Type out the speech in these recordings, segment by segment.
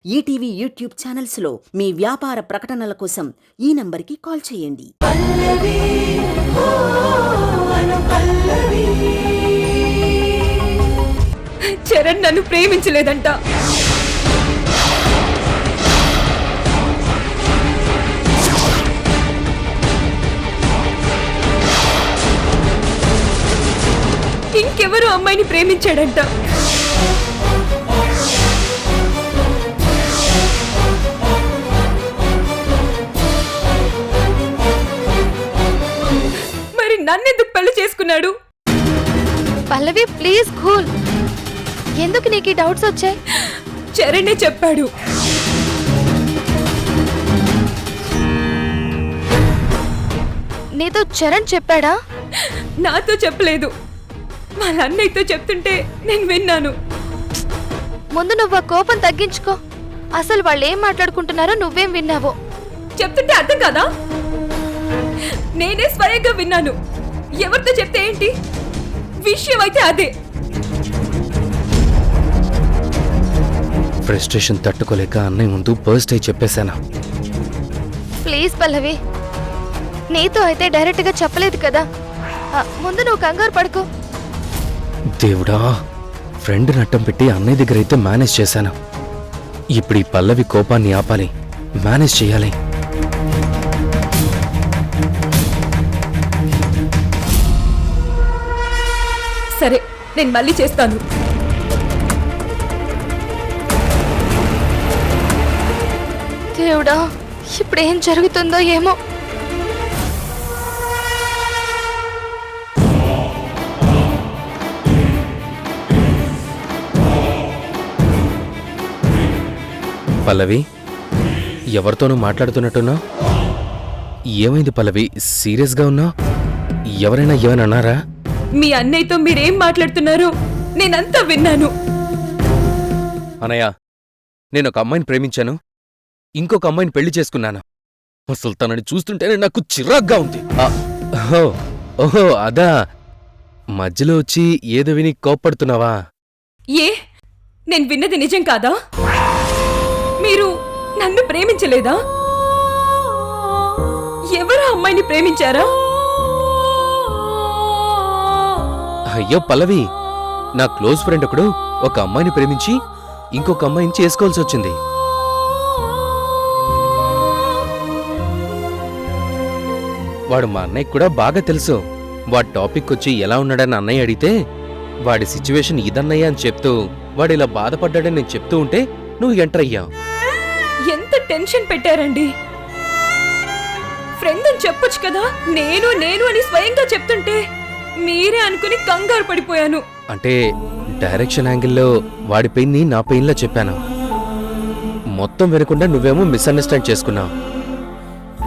ETV YouTube ఛానల్స్లో మీ వ్యాపార ప్రకటనల కోసం ఈ నంబర్కి కాల్ చేయండి. చరణ్ నన్ను ప్రేమించలేదంట. ఇంకెవరో అమ్మాయిని ప్రేమించాడంట. మరి నన్నెందుకు పెళ్లి చేసుకున్నాడు? పల్లవి ప్లీజ్ కూల్. ఎందుకు నీకు ఈ డౌట్స్ వచ్చాయి? చరణే చెప్పాడు. నీతో చరణ్ చెప్పాడా? నాతో చెప్పలేదు, వాళ్ళ అన్నయ్యతో చెప్తుంటే నేను విన్నాను. ముందు నువ్వు ఆ కోపం తగ్గించుకో. అసలు వాళ్ళు ఏం మాట్లాడుకుంటున్నారో నువ్వేం విన్నావో చెప్తుంటే అర్థం కాదా? నేనే స్వయంగా విన్నాను. ఎవరితో చెప్తే ఏంటి? విషయం అయితే అదే. ఫ్రస్ట్రేషన్ తట్టుకోలేక అన్నయ్య ముందు బర్స్ట్ అయి చెప్పేశాను. ప్లీజ్ పల్లవి, నీతో అయితే డైరెక్ట్ గా చెప్పలేదు కదా. ముందు నువ్వు కంగారు పడుకో. దేవుడా, ఫ్రెండ్ నట్టం పెట్టి అన్నయ్య దగ్గర అయితే మేనేజ్ చేశాను. ఇప్పుడు ఈ పల్లవి కోపాన్ని ఆపాలి, మేనేజ్ చేయాలి. సరే, నేను మళ్ళీ చేస్తాను. దేవుడా, ఇప్పుడు ఏం జరుగుతుందో ఏమో. పల్లవి, ఎవరితోనూ మాట్లాడుతున్నట్టున్నావు? ఏమైంది పల్లవి, సీరియస్గా ఉన్నావు? ఎవరైనా ఏమైనా అన్నారా? మీ అన్నయ్యతో మీరేం మాట్లాడుతున్నారో నేనంతా విన్నాను. అనయ్య, నేను ఒక అమ్మాయిని ప్రేమించాను, ఇంకొక అమ్మాయిని పెళ్లి చేసుకున్నాను. అసలు తనని చూస్తుంటేనే నాకు చిరాగ్గా ఉంది. ఓహో అదా, మధ్యలో వచ్చి ఏదో విని కోప్పడుతున్నావా? ఏ, నేను విన్నది నిజం కాదా? మీరు నన్ను ప్రేమించలేదా? ఎవరు అమ్మాయిని ప్రేమించారా? అయ్యో పల్లవి, నా క్లోజ్ ఫ్రెండ్ ఒకడు ఒక అమ్మాయిని ప్రేమించి ఇంకొక అమ్మాయిని చేసుకోవాల్సి వచ్చింది. వాడు మా అన్నయ్యకి కూడా బాగా తెలుసు. వాడి టాపిక్ వచ్చి ఎలా ఉన్నాడని అన్నయ్య అడిగితే వాడి సిచ్యువేషన్ ఇదన్నయ్య అని చెప్తూ వాడు ఇలా బాధపడ్డాడని నేను చెప్తూ ఉంటే నువ్వు ఎంటర్ అయ్యావు. ఎంత టెన్షన్ పెట్టారండి. ఫ్రెండ్ అని చెప్పొచ్చు కదా. నేను అని స్వయంగా చెప్తుంటే మీరే అనుకుని కంగారు పడిపోయాను. అంటే డైరెక్షన్ యాంగిల్లో వాడి పెయిన్ని నా పెయిన్లా చెప్పాను. మొత్తం వినకుండా నువ్వేమో మిస్అండర్స్టాండ్ చేసుకున్నావు.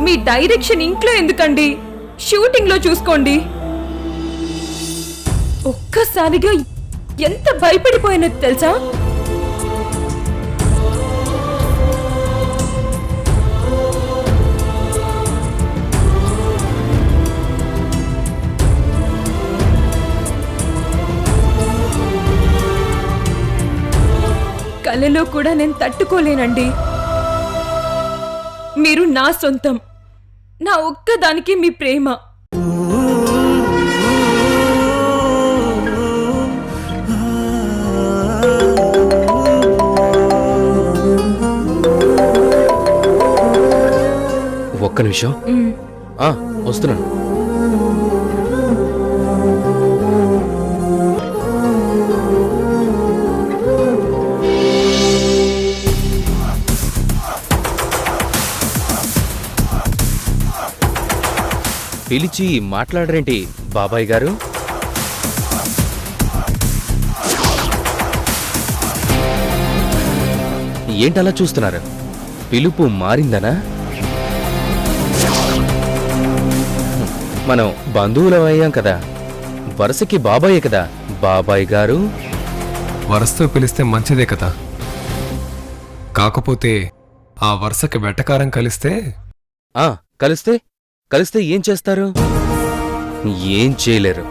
మీ డైరెక్షన్ ఇంట్లో ఎందుకండి? షూటింగ్ లో చూసుకోండి. ఒక్కసారిగా ఎంత భయపడిపోయినది తెలుసా? కలలో కూడా నేను తట్టుకోలేనండి. మీరు నా సొంతం, నా ఒక్కదానికి మీ ప్రేమ. ఒక్క నిమిషం, వస్తున్నాను. పిలిచి మాట్లాడరేంటి బాబాయ్ గారు? ఏంటలా చూస్తున్నారు? పిలుపు మారిందనా? మనం బంధువులమయ్యాం కదా, వరుసకి బాబాయే కదా. బాబాయ్ గారు వరుసతో పిలిస్తే మంచిదే కదా. కాకపోతే ఆ వరుసకి వెటకారం కలిస్తే కలిస్తే ఏం చేస్తారు? ఏం చేయలేరు.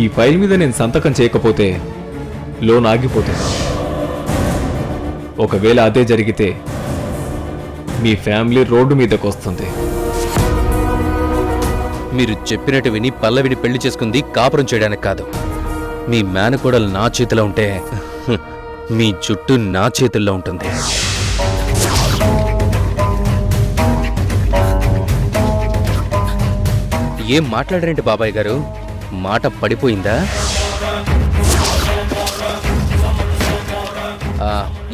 ఈ ఫైల్ మీద నేను సంతకం చేయకపోతే లోన్ ఆగిపోతుంది. ఒకవేళ అదే జరిగితే మీ ఫ్యామిలీ రోడ్డు మీదకి వస్తుంది. మీరు చెప్పినట్టు విని పల్లవిని పెళ్లి చేసుకుంది కాపురం చేయడానికి కాదు. మీ మేనకోడలు నా చేతిలో ఉంటే మీ చుట్టూ నా చేతుల్లో ఉంటుంది. ఏం మాట్లాడారేంటి బాబాయ్ గారు? మాట పడిపోయిందా?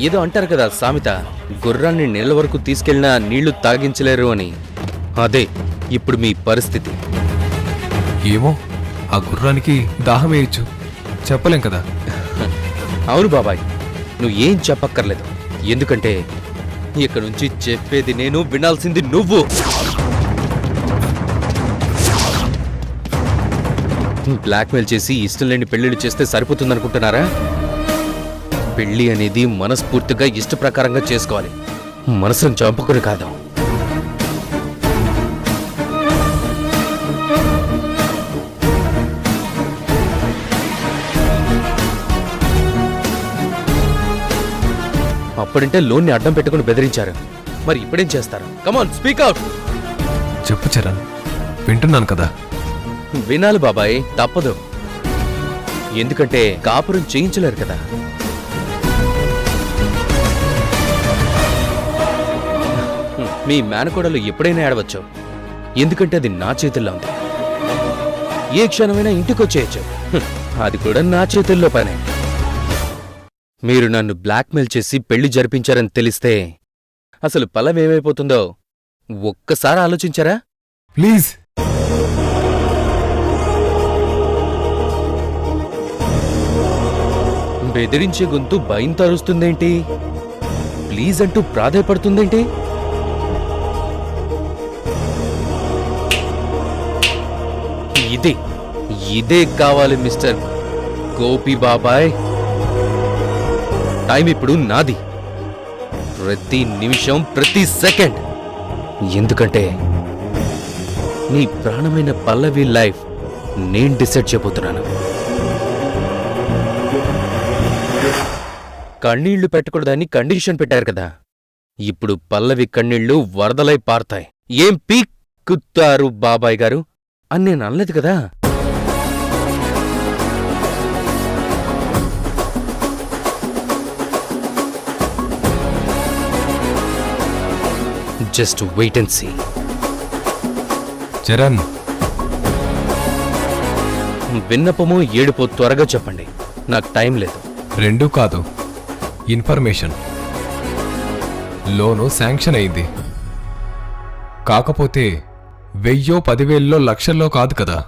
ఏదో అంటారు కదా సామెత, గుర్రాన్ని నీళ్ళ వరకు తీసుకెళ్ళినా నీళ్లు తాగించలేరు అని. అదే ఇప్పుడు మీ పరిస్థితి. ఏమో, ఆ గుర్రానికి దాహం వేయచ్చు, చెప్పలేం కదా. అవును బాబాయ్, నువ్వు ఏం చెప్పక్కర్లేదు. ఎందుకంటే ఇక్కడ నుంచి చెప్పేది నేను, వినాల్సింది నువ్వు. బ్లాక్మెయిల్ చేసి ఇష్టం లేని పెళ్లిళ్ళు చేస్తే సరిపోతుందనుకుంటున్నారా? పెళ్లి అనేది మనస్ఫూర్తిగా ఇష్ట ప్రకారంగా చేసుకోవాలి, మనసును చంపుకుని కాదు. అప్పుడంటే లోన్ని అడ్డం పెట్టుకుని బెదిరించారు, మరి ఇప్పుడేం చేస్తారు? Come on speak out. చెప్పు చరణ్, వింటున్నాను కదా. వినాలి బాబాయ్, తప్పదు. ఎందుకంటే కాపురం చేయించలేరు కదా. మీ మేనకోడలు ఎప్పుడైనా ఏడవచ్చు, ఎందుకంటే అది నా చేతుల్లో ఉంది. ఏ క్షణమైనా ఇంటికొచ్చేయచ్చు, అది కూడా నా చేతుల్లో పనే. మీరు నన్ను బ్లాక్మెయిల్ చేసి పెళ్లి జరిపించారని తెలిస్తే అసలు పల్లవేమైపోతుందో ఒక్కసారి ఆలోచించారా? ప్లీజ్. బెదిరించే గొంతు భయంతో అరుస్తుందేంటి? ప్లీజ్ అంటూ ప్రాధేయపడుతుందేంటి? ఇదే కావాలి మిస్టర్ గోపి బాబాయ్. టైం ఇప్పుడు నాది, ప్రతి నిమిషం, ప్రతి సెకండ్. ఎందుకంటే నీ ప్రాణమైన పల్లవి లైఫ్ నేను డిసైడ్ చేయబోతున్నాను. కన్నీళ్లు పెట్టకూడదని కండిషన్ పెట్టారు కదా, ఇప్పుడు పల్లవి కన్నీళ్లు వరదలై పారుతాయి. ఏం పీక్కుతారు బాబాయ్ గారు అని నేను అనలేదు కదా. Just wait and see. Charan, విన్నపమో ఏడుపో త్వరగా చెప్పండి, నాకు టైం లేదు. రెండూ కాదు, ఇన్ఫర్మేషన్. లోను శాంక్షన్ అయింది, కాకపోతే 1000, 10,000లో, లక్షల్లో కాదు కదా,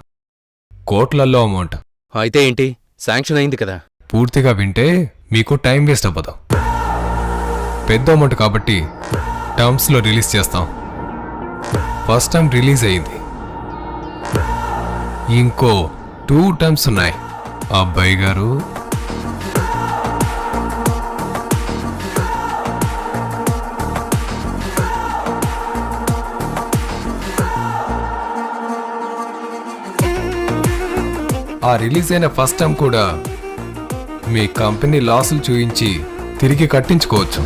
కోట్లల్లో అమౌంట్. అయితే ఏంటి, శాంక్షన్ అయింది కదా. పూర్తిగా వింటే మీకు టైం వేస్ట్ అవ్వదు. పెద్ద అమౌంట్ కాబట్టి టర్మ్స్లో రిలీజ్ చేస్తాం. ఫస్ట్ టైం రిలీజ్ అయింది, ఇంకో 2 టర్మ్స్ ఉన్నాయి. అబ్బాయి గారు, ఆ రిలీజ్ అయిన ఫస్ట్ టైం కూడా మీ కంపెనీ లాసులు చూయించి తిరిగి కట్టించుకోవచ్చు.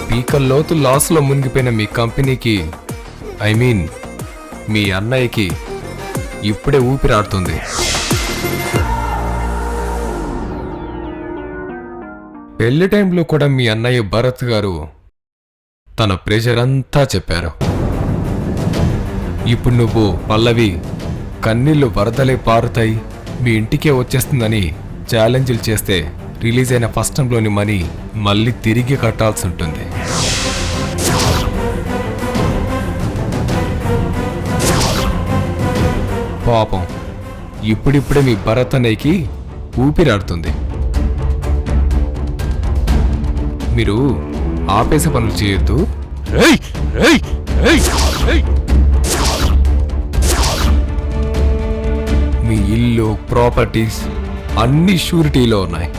పీకల్లోతు లాస్లో మునిగిపోయిన మీ కంపెనీకి, ఐ మీన్ మీ అన్నయ్యకి ఇప్పుడే ఊపిరాడుతుంది. పెళ్లి టైంలో కూడా మీ అన్నయ్య భరత్ గారు తన ప్రెషర్ అంతా చెప్పారు. ఇప్పుడు నువ్వు పల్లవి కన్నీళ్లు వరదలే పారుతాయి, మీ ఇంటికే వచ్చేస్తుందని ఛాలెంజ్లు చేస్తే రిలీజ్ అయిన ఫస్ట్ టైంలోని మనీ మళ్ళీ తిరిగి కట్టాల్సి ఉంటుంది. పాపం ఇప్పుడిప్పుడే మీ భరత్ అన్నయ్యకి ఊపిరాడుతుంది. మీరు ఆపేసే పనులు చేయొద్దు. ఏయ్ ఏయ్ ఏయ్ ఏయ్ మీ ఇల్లు, ప్రాపర్టీస్ అన్ని షూరిటీలో ఉన్నాయి.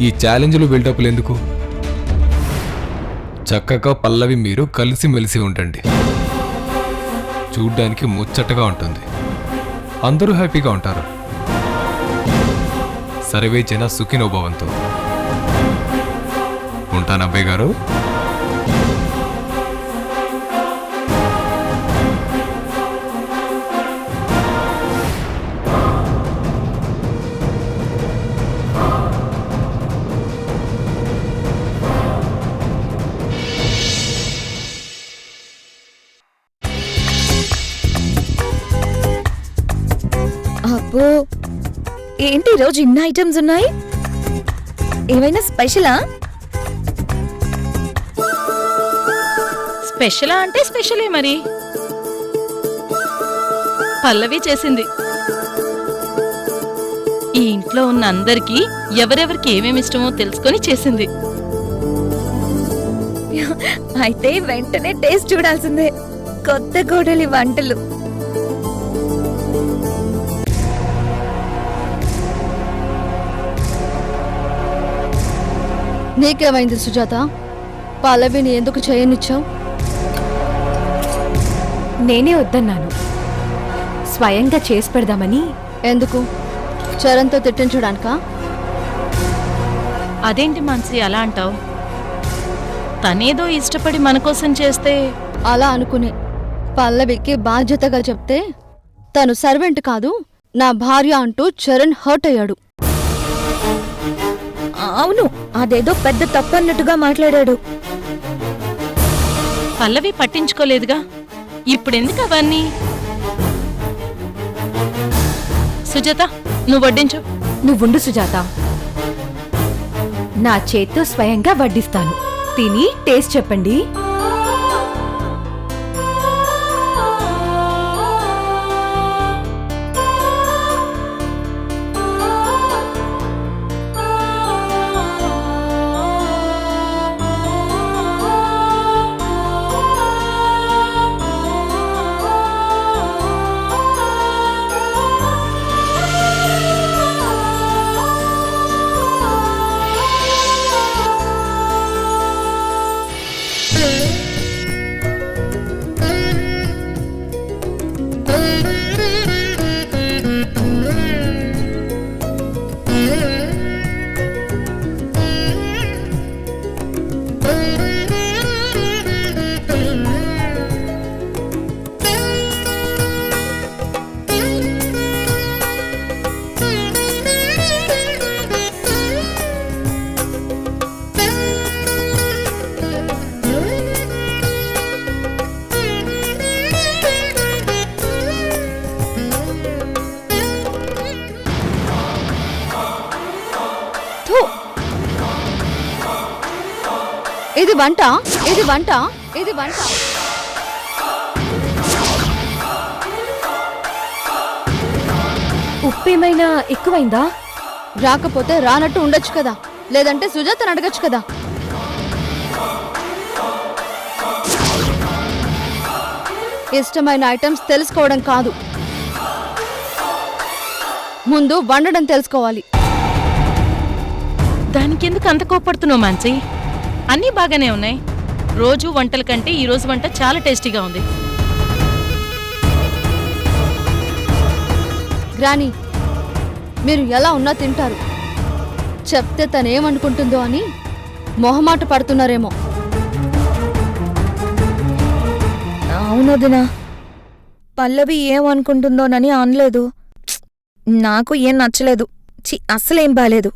ఈ ఛాలెంజ్లు, బిల్డప్లు ఎందుకు? చక్కగా పల్లవి మీరు కలిసిమెలిసి ఉండండి, చూడ్డానికి ముచ్చటగా ఉంటుంది, అందరూ హ్యాపీగా ఉంటారు. సర్వే జన సుఖినో భవంతు. ఉంటాను అబ్బాయి గారు. అబ్బో, ఏంటి ఈరోజు ఇన్ని ఐటమ్స్ ఉన్నాయి? ఏమైనా స్పెషలా? స్పెషలా అంటే స్పెషలే మరి. పల్లవి చేసింది. ఈ ఇంట్లో ఉన్న అందరికీ ఎవరెవరికి ఏమేమి ఇష్టమో తెలుసుకొని చేసింది. అయితే వెంటనే టేస్ట్ చూడాల్సిందే. కొత్త కోడలి వంటలు. నీకేమైంది సుజాత? పల్లవిని ఎందుకు చేయనిచ్చావు? నేనే వద్దన్నాను. స్వయంగా చేసి పెడదామని. ఎందుకు? చరణ్తో తిట్టించడానికా? అదేంటి మాన్సి అలా అంటావు? తనేదో ఇష్టపడి మన కోసం చేస్తే అలా అనుకునే పల్లవికి బాధ్యతగా చెప్తే తను సర్వెంట్ కాదు నా భార్య అంటూ చరణ్ హర్ట్ అయ్యాడు. అవును, అదేదో పెద్ద తప్పన్నట్టుగా మాట్లాడాడు. పల్లవి పట్టించుకోలేదుగా, ఇప్పుడెందుకు అవన్నీ? సుజాత, నువ్వు వడ్డించు. నువ్వుండు సుజాత, నా చేత్తో స్వయంగా వడ్డిస్తాను. తిని టేస్ట్ చెప్పండి. ఇది వంట, ఇది వంట, ఇది వంట. ఉప్పేమైనా ఎక్కువైందా? రాకపోతే రానట్టు ఉండొచ్చు కదా, లేదంటే సుజాతను అడగచ్చు కదా. ఇష్టమైన ఐటమ్స్ తెలుసుకోవడం కాదు, ముందు వండడం తెలుసుకోవాలి. దానికెందుకు అంత కోపడుతున్నావు మాన్సి? అన్నీ బాగానే ఉన్నాయి. రోజు వంటల కంటే ఈ రోజు వంట చాలా టేస్టీగా ఉంది. గ్రానీ, మీరు ఎలా ఉన్నా తింటారు. చెప్తే తనేమనుకుంటుందో అని మొహమాట పడుతున్నారేమో. అవునదినా, పల్లవి ఏమనుకుంటుందోనని అనలేదు. నాకు ఏం నచ్చలేదు. అస్సలేం బాలేదు.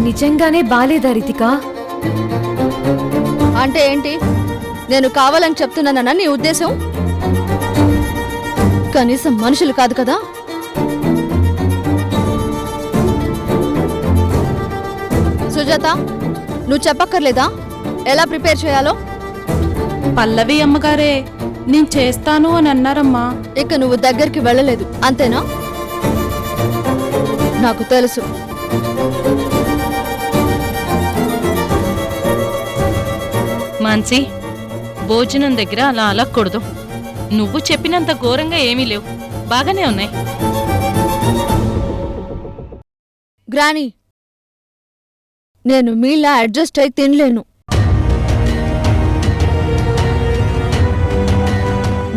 నిజంగానే బాలేదా రితికా? అంటే ఏంటి? నేను కావాలని చెప్తున్నానన్నా నీ ఉద్దేశం? కనీసం మనుషులు కాదు కదా. సుజాత, నువ్వు చెప్పక్కర్లేదా ఎలా ప్రిపేర్ చేయాలో? పల్లవి అమ్మగారే నేను చేస్తాను అని అన్నారమ్మా. ఇక నువ్వు దగ్గరికి వెళ్ళలేదు అంతేనా? నాకు తెలుసు. మాన్సి, భోజనం దగ్గర అలా అలక్కూడదు. నువ్వు చెప్పినంత ఘోరంగా ఏమీ లేవు, బాగానే ఉన్నాయి. గ్రానీ, నేను మీలా అడ్జస్ట్ అయి తినలేను.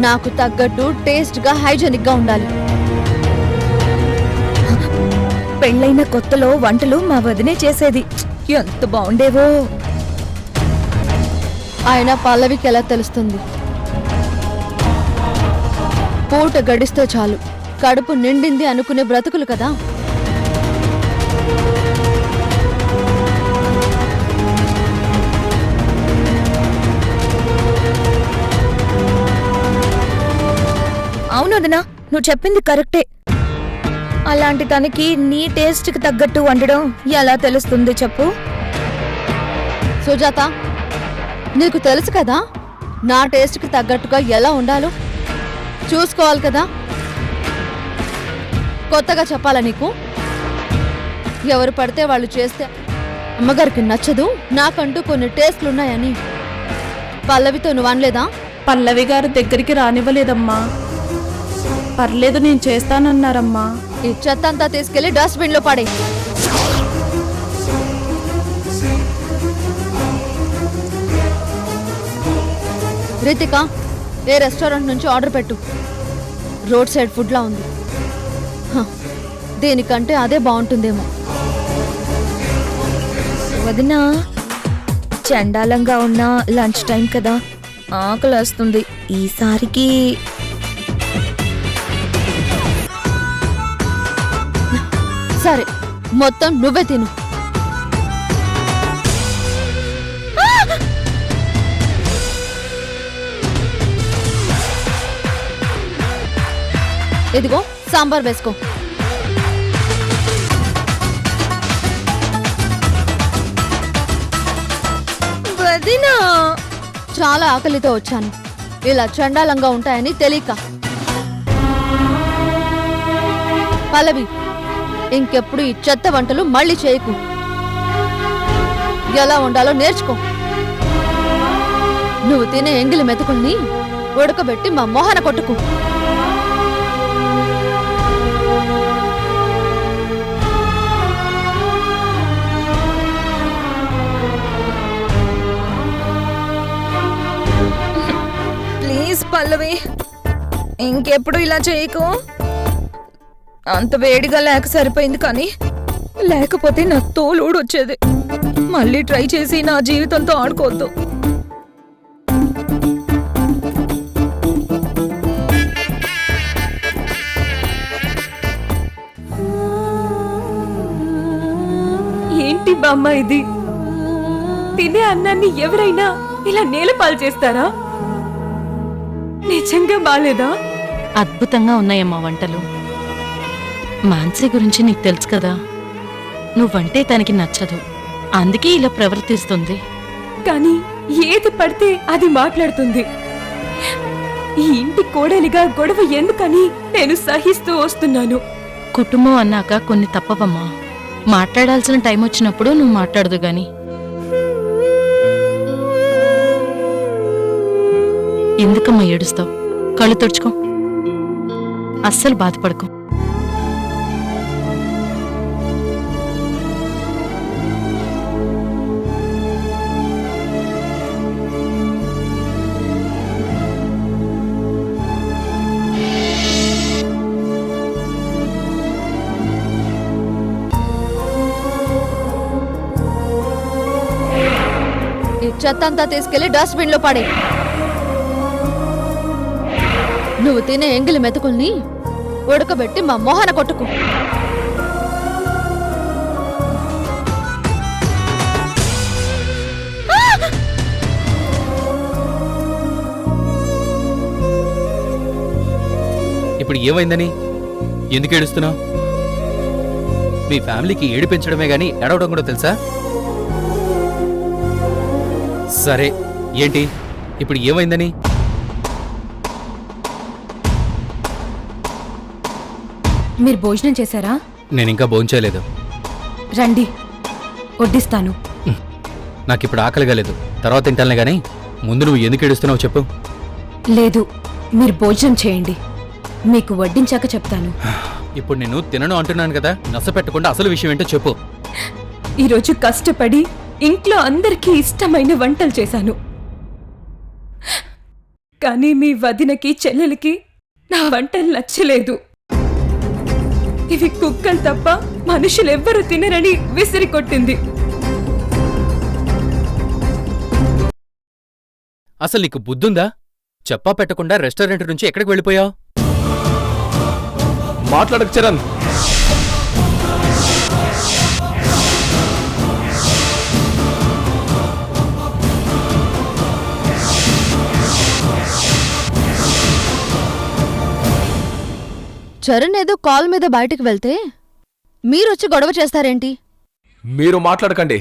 నాకు తగ్గట్టు టేస్ట్గా హైజెనిక్గా ఉండాలి. పెళ్ళైన కొత్తలో వంటలు మా వదినే చేసేది, ఎంత బాగుండేవో. ఆయన పల్లవికి ఎలా తెలుస్తుంది? పూట గడిస్తే చాలు, కడుపు నిండింది అనుకునే బ్రతుకులు కదా. అవును వదినా, నువ్వు చెప్పింది కరెక్టే. అలాంటి తనకి నీ టేస్ట్కి తగ్గట్టు వండడం ఎలా తెలుస్తుంది చెప్పు? సుజాత, నీకు తెలుసు కదా నా టేస్ట్కి తగ్గట్టుగా ఎలా ఉండాలో. చూసుకోవాలి కదా. కొత్తగా చెప్పాలా నీకు? ఎవరు పడితే వాళ్ళు చేస్తే అమ్మగారికి నచ్చదు, నాకంటూ కొన్ని టేస్ట్లున్నాయని. పల్లవితో నువ్వు అనలేదా? పల్లవి గారు దగ్గరికి రానివ్వలేదమ్మా. పర్లేదు నేను చేస్తానన్నారమ్మా. ఈ చెత్త అంతా తీసుకెళ్లి డస్ట్బిన్ లో పడే. రితిక, ఏ రెస్టారెంట్ నుంచి ఆర్డర్ పెట్టు. రోడ్ సైడ్ ఫుడ్ లా ఉంది. హ, దీనికంటే అదే బాగుంటుందేమో. వదినా, చండాలంగా ఉన్న లంచ్ టైం కదా, ఆకలి వస్తుంది. ఈసారికి సరే, మొత్తం నువ్వే తిను. ఇదిగో సాంబార్ వేసుకో. వదినా, చాలా ఆకలితో వచ్చాను. ఇలా చండాలంగా ఉంటాయని తెలియక. పల్లవి, ఇంకెప్పుడు ఈ చెత్త వంటలు మళ్ళీ చేయకు. ఎలా వండాలో నేర్చుకో. నువ్వు తినే ఎంగిలి మెతుకుల్ని ఉడకబెట్టి మా మొహన కొట్టుకు. ప్లీజ్ పల్లవి, ఇంకెప్పుడు ఇలా చేయకు. అంత వేడిగా లేక సరిపోయింది, కానీ లేకపోతే నా తోలు ఊడొచ్చేది. మళ్ళీ ట్రై చేసి నా జీవితంతో ఆడుకోవద్దు. ఏంటి బామ్మ ఇది? తినే అన్నాన్ని ఎవరైనా ఇలా నేలపాలు చేస్తారా? నిజంగా బాలేదా? అద్భుతంగా ఉన్నాయమ్మా వంటలు. మాన్సీ గురించి నీకు తెలుసు కదా, నువ్వంటే తనకి నచ్చదు, అందుకే ఇలా ప్రవర్తిస్తుంది. కానీ ఏది పడితే అది మాట్లాడుతుంది. ఈ ఇంటి కోడలిగా గొడవ ఎందుకని నేను సహిస్తూ వస్తున్నాను. కుటుంబం అన్నాక కొన్ని తప్పవమ్మా. మాట్లాడాల్సిన టైం వచ్చినప్పుడు నువ్వు మాట్లాడదు గాని. ఎందుకమ్మా ఏడుస్తావు? కళ్ళు తుడుచుకో, అస్సలు బాధపడకు. ఈ చెత్త అంతా తీసుకెళ్లి డస్ట్బిన్ లో పడే. నువ్వు తినే ఎంగిలి మెతుకుల్ని ఉడకబెట్టి మా మొహన కొట్టుకు. ఇప్పుడు ఏమైందని? ఎందుకు ఏడుస్తున్నావు? మీ ఫ్యామిలీకి ఏడు పెంచడమే గాని ఏడవడం కూడా తెలుసా? సరే, ఏంటి ఇప్పుడు ఏమైందని? మీరు భోజనం చేశారా? నేనింకా భోంచేయలేదు. రండి, వడ్డిస్తాను. నాకిప్పుడు ఆకలిగా లేదు, తర్వాత తింటానులే గాని ముందు నువ్వు ఎందుకు ఏడుస్తున్నావు చెప్పు. లేదు, మీరు భోజనం చేయండి, మీకు వడ్డించాక చెప్తాను. ఇప్పుడు నేను తినను అంటున్నాను కదా, నస పెట్టకుండా అసలు విషయం ఏంటో చెప్పు. ఈరోజు కష్టపడి ఇంట్లో అందరికీ ఇష్టమైన వంటలు చేశాను. కానీ మీ వదినకి చెల్లెలికి నా వంటలు నచ్చలేదు. ఇవి కుక్కలు తప్ప మనుషులెవ్వరూ తినరని విసిరి కొట్టింది. అసలు నీకు బుద్ధుందా? చెప్పా పెట్టకుండా రెస్టారెంట్ నుంచి ఎక్కడికి వెళ్ళిపోయావు? మాట్లాడకు చరణ్. చరణ్ ఏదో కాల్ మీద బయటకు వెళ్తే మీరొచ్చి గొడవ చేస్తారేంటి? మీరు మాట్లాడకండి.